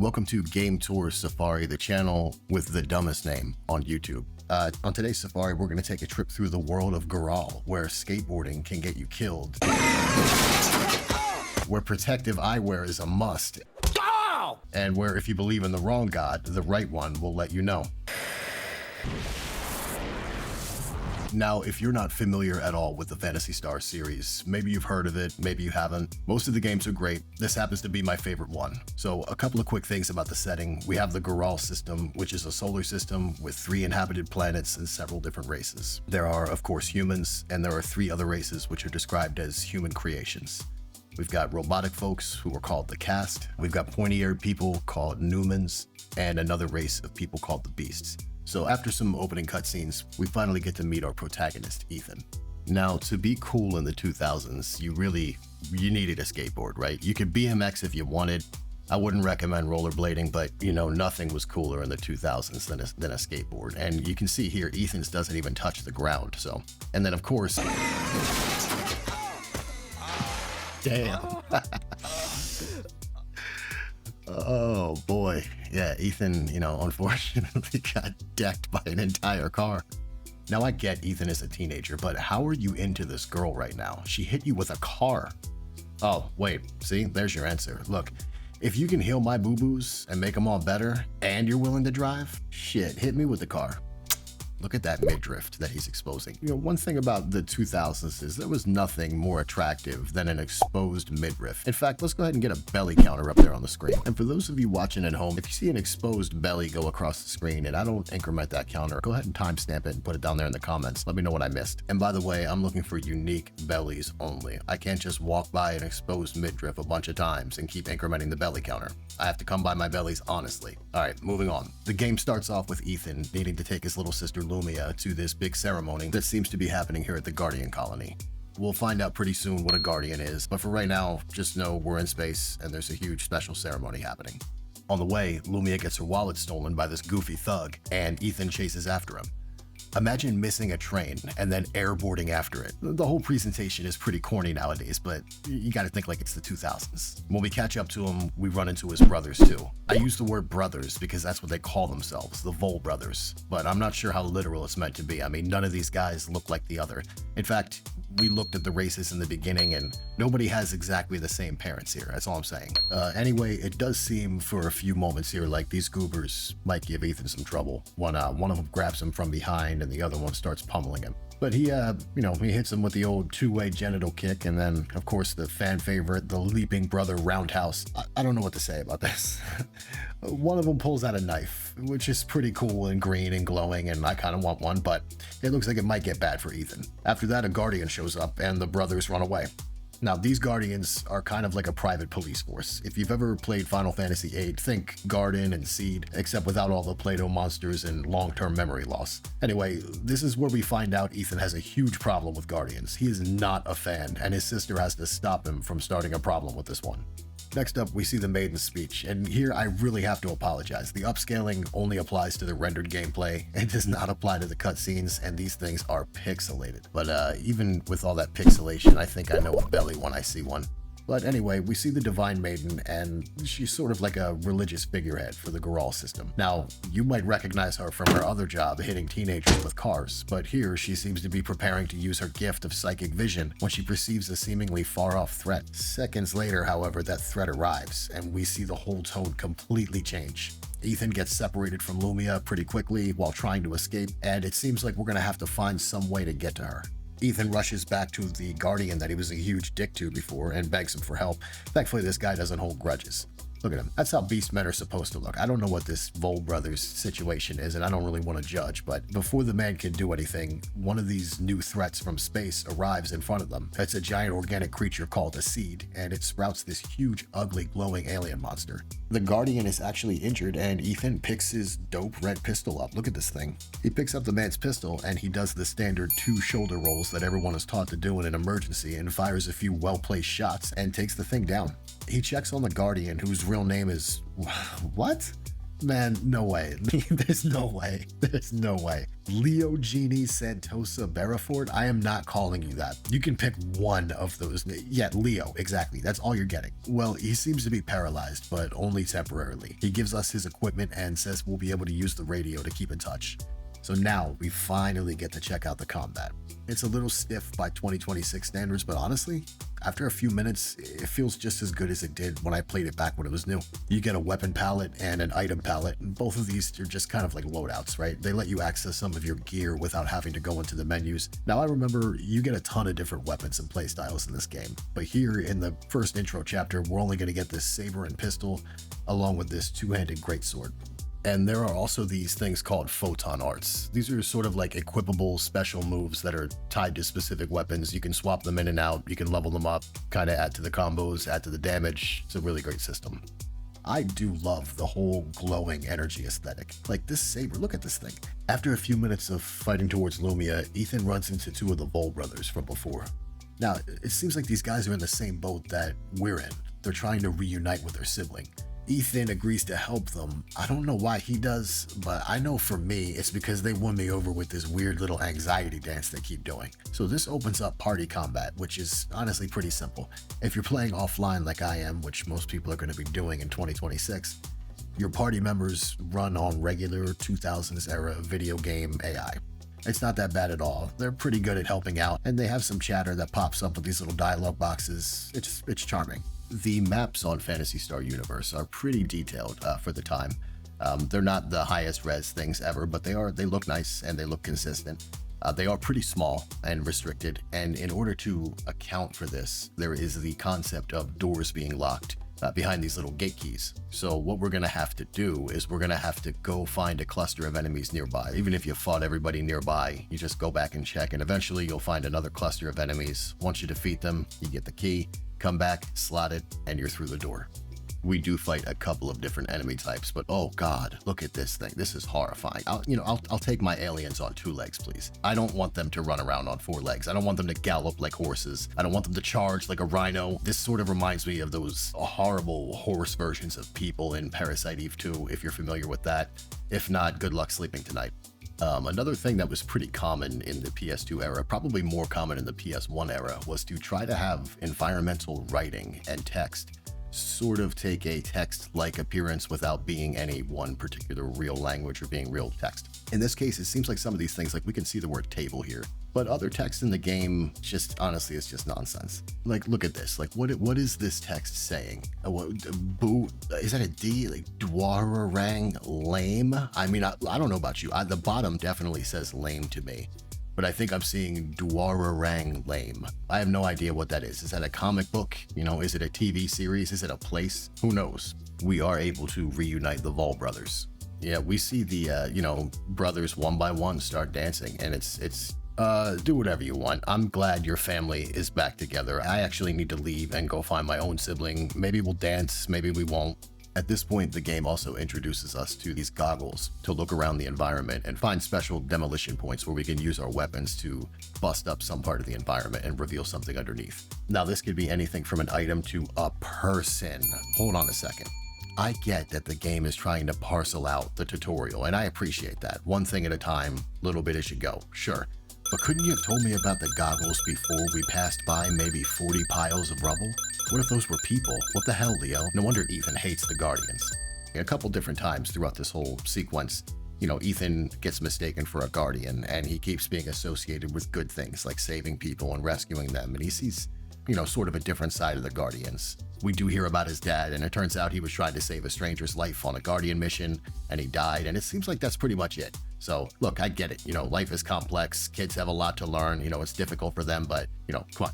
Welcome to Game Tour Safari, the channel with the dumbest name on YouTube. On today's safari, we're going to take a trip through the world of Garal, where skateboarding can get you killed, where protective eyewear is a must, and where if you believe in the wrong god, the right one will let you know. Now, if you're not familiar at all with the Phantasy Star series, maybe you've heard of it, maybe you haven't. Most of the games are great. This happens to be my favorite one. So a couple of quick things about the setting. We have the Garal system, which is a solar system with 3 inhabited planets and several different races. There are, of course, humans, and there are 3 other races which are described as human creations. We've got robotic folks who are called the Caste. We've got pointy-eared people called Newmans, and another race of people called the Beasts. So after some opening cutscenes, we finally get to meet our protagonist, Ethan. Now, to be cool in the 2000s, you needed a skateboard, right? You could BMX if you wanted. I wouldn't recommend rollerblading, but nothing was cooler in the 2000s than a skateboard. And you can see here, Ethan's doesn't even touch the ground, so. And then of course, damn. Oh boy. Yeah, Ethan, unfortunately got decked by an entire car. Now I get Ethan is a teenager, but how are you into this girl right now? She hit you with a car. Oh, wait, see, there's your answer. Look, if you can heal my boo-boos and make them all better, and you're willing to drive, shit, hit me with the car. Look at that midriff that he's exposing. One thing about the 2000s is there was nothing more attractive than an exposed midriff. In fact, let's go ahead and get a belly counter up there on the screen. And for those of you watching at home, if you see an exposed belly go across the screen and I don't increment that counter, go ahead and timestamp it and put it down there in the comments. Let me know what I missed. And by the way, I'm looking for unique bellies only. I can't just walk by an exposed midriff a bunch of times and keep incrementing the belly counter. I have to come by my bellies honestly. All right, moving on. The game starts off with Ethan needing to take his little sister Lumia to this big ceremony that seems to be happening here at the Guardian Colony. We'll find out pretty soon what a Guardian is, but for right now, just know we're in space and there's a huge special ceremony happening. On the way, Lumia gets her wallet stolen by this goofy thug, and Ethan chases after him. Imagine missing a train and then airboarding after it. The whole presentation is pretty corny nowadays, but you gotta think like it's the 2000s. When we catch up to him, we run into his brothers too. I use the word brothers because that's what they call themselves, the Vol brothers. But I'm not sure how literal it's meant to be. I mean, none of these guys look like the other. In fact, we looked at the races in the beginning and nobody has exactly the same parents here. That's all I'm saying. Anyway, it does seem for a few moments here like these goobers might give Ethan some trouble. One of them grabs him from behind and the other one starts pummeling him. But he hits him with the old 2-way genital kick, and then, of course, the fan favorite, the leaping brother roundhouse. I don't know what to say about this. One of them pulls out a knife, which is pretty cool and green and glowing, and I kind of want one, but it looks like it might get bad for Ethan. After that, a Guardian shows up, and the brothers run away. Now, these Guardians are kind of like a private police force. If you've ever played Final Fantasy VIII, think Garden and Seed, except without all the Play-Doh monsters and long-term memory loss. Anyway, this is where we find out Ethan has a huge problem with Guardians. He is not a fan, and his sister has to stop him from starting a problem with this one. Next up, we see the Maiden's Speech, and here I really have to apologize. The upscaling only applies to the rendered gameplay. It does not apply to the cutscenes, and these things are pixelated. But even with all that pixelation, I think I know a belly when I see one. But anyway, we see the Divine Maiden, and she's sort of like a religious figurehead for the Garal system. Now, you might recognize her from her other job hitting teenagers with cars, but here she seems to be preparing to use her gift of psychic vision when she perceives a seemingly far-off threat. Seconds later, however, that threat arrives, and we see the whole tone completely change. Ethan gets separated from Lumia pretty quickly while trying to escape, and it seems like we're gonna have to find some way to get to her. Ethan rushes back to the Guardian that he was a huge dick to before and begs him for help. Thankfully, this guy doesn't hold grudges. Look at him. That's how beast men are supposed to look. I don't know what this Vol brothers situation is, and I don't really want to judge, but before the man can do anything, one of these new threats from space arrives in front of them. It's a giant organic creature called a seed, and it sprouts this huge, ugly, glowing alien monster. The Guardian is actually injured, and Ethan picks his dope red pistol up. Look at this thing. He picks up the man's pistol, and he does the standard 2 shoulder rolls that everyone is taught to do in an emergency, and fires a few well-placed shots, and takes the thing down. He checks on the Guardian, whose real name is... what? Man, no way. There's no way. There's no way. Leo Genie Santosa Barraford. I am not calling you that. You can pick one of those. Yeah, Leo, exactly. That's all you're getting. Well, he seems to be paralyzed, but only temporarily. He gives us his equipment and says we'll be able to use the radio to keep in touch. So now we finally get to check out the combat. It's a little stiff by 2026 standards, but honestly, after a few minutes, it feels just as good as it did when I played it back when it was new. You get a weapon palette and an item palette, and both of these are just kind of like loadouts, right? They let you access some of your gear without having to go into the menus. Now I remember you get a ton of different weapons and playstyles in this game, but here in the first intro chapter, we're only going to get this saber and pistol, along with this two-handed greatsword. And there are also these things called photon arts. These are sort of like equipable special moves that are tied to specific weapons. You can swap them in and out, you can level them up, kind of add to the combos, add to the damage. It's a really great system. I do love the whole glowing energy aesthetic. Like this saber, look at this thing. After a few minutes of fighting towards Lumia, Ethan runs into two of the Vol brothers from before. Now, it seems like these guys are in the same boat that we're in. They're trying to reunite with their sibling. Ethan agrees to help them. I don't know why he does, but I know for me, it's because they won me over with this weird little anxiety dance they keep doing. So this opens up party combat, which is honestly pretty simple. If you're playing offline like I am, which most people are going to be doing in 2026, your party members run on regular 2000s era video game AI. It's not that bad at all. They're pretty good at helping out, and they have some chatter that pops up with these little dialogue boxes. It's charming. The maps on Phantasy Star Universe are pretty detailed for the time. They're not the highest res things ever, but they look nice and they look consistent. They are pretty small and restricted, and in order to account for this, there is the concept of doors being locked behind these little gate keys. So what we're going to have to do is we're going to have to go find a cluster of enemies nearby. Even if you fought everybody nearby, you just go back and check, and eventually you'll find another cluster of enemies. Once you defeat them, you get the key, come back, slot it, and you're through the door. We do fight a couple of different enemy types, but oh god, look at this thing. This is horrifying. I'll take my aliens on 2 legs, please. I don't want them to run around on 4 legs. I don't want them to gallop like horses. I don't want them to charge like a rhino. This sort of reminds me of those horrible horse versions of people in Parasite Eve 2, if you're familiar with that. If not, good luck sleeping tonight. Another thing that was pretty common in the PS2 era, probably more common in the PS1 era, was to try to have environmental writing and text sort of take a text-like appearance without being any one particular real language or being real text. In this case, it seems like some of these things, like we can see the word table here, but other text in the game, just honestly, it's just nonsense. Like, look at this. Like, what is this text saying? Boo? Is that a D? Like, Dwararang lame? I mean, I don't know about you. The bottom definitely says lame to me, but I think I'm seeing Dwararang lame. I have no idea what that is. Is that a comic book? You know, is it a TV series? Is it a place? Who knows? We are able to reunite the Vol brothers. Yeah, we see the, brothers one by one start dancing, and it's do whatever you want. I'm glad your family is back together. I actually need to leave and go find my own sibling. Maybe we'll dance, maybe we won't. At this point, the game also introduces us to these goggles to look around the environment and find special demolition points where we can use our weapons to bust up some part of the environment and reveal something underneath. Now, this could be anything from an item to a person. Hold on a second. I get that the game is trying to parcel out the tutorial, and I appreciate that. One thing at a time, little bit as you go, sure. But couldn't you have told me about the goggles before we passed by maybe 40 piles of rubble? What if those were people? What the hell, Leo? No wonder Ethan hates the Guardians. A couple different times throughout this whole sequence, Ethan gets mistaken for a Guardian, and he keeps being associated with good things like saving people and rescuing them, and he sees, sort of a different side of the Guardians. We do hear about his dad, and it turns out he was trying to save a stranger's life on a Guardian mission, and he died, and it seems like that's pretty much it. So, look, I get it. Life is complex. Kids have a lot to learn. It's difficult for them, but, come on.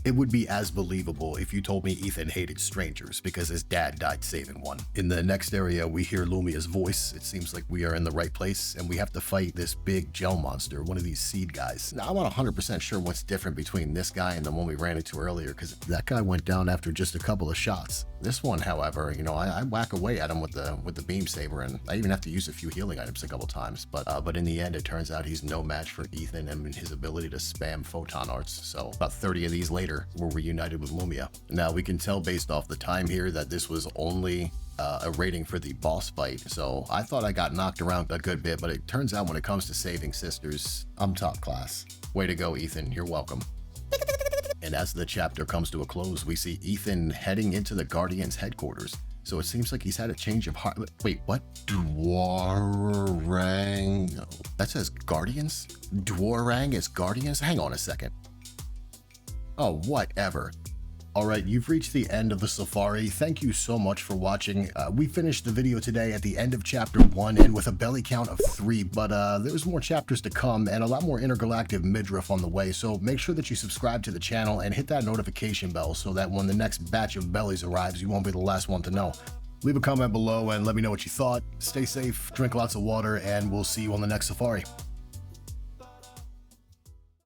It would be as believable if you told me Ethan hated strangers because his dad died saving one. In the next area, we hear Lumia's voice. It seems like we are in the right place, and we have to fight this big gel monster, one of these seed guys. Now, I'm not 100% sure what's different between this guy and the one we ran into earlier, because That guy went down after just a couple of shots. This one, however, you know, I whack away at him with the beam saber, and I even have to use a few healing items a couple times. But in the end, it turns out he's no match for Ethan and his ability to spam photon arts. So about 30 of these later, we're reunited with Lumia. Now we can tell based off the time here that this was only a rating for the boss fight, so I thought I got knocked around a good bit, but it turns out when it comes to saving sisters, I'm top class. Way to go, Ethan. You're welcome. And as the chapter comes to a close, we see Ethan heading into the Guardians' headquarters. So it seems like he's had a change of heart. Wait, what? Dwarang? No, that says Guardians? Dwarang is Guardians? Hang on a second. Oh, whatever. All right, you've reached the end of the safari. Thank you so much for watching. We finished the video today at the end of chapter 1 and with a belly count of 3, but there's more chapters to come and a lot more intergalactic midriff on the way, so make sure that you subscribe to the channel and hit that notification bell so that when the next batch of bellies arrives, you won't be the last one to know. Leave a comment below and let me know what you thought. Stay safe, drink lots of water, and we'll see you on the next safari.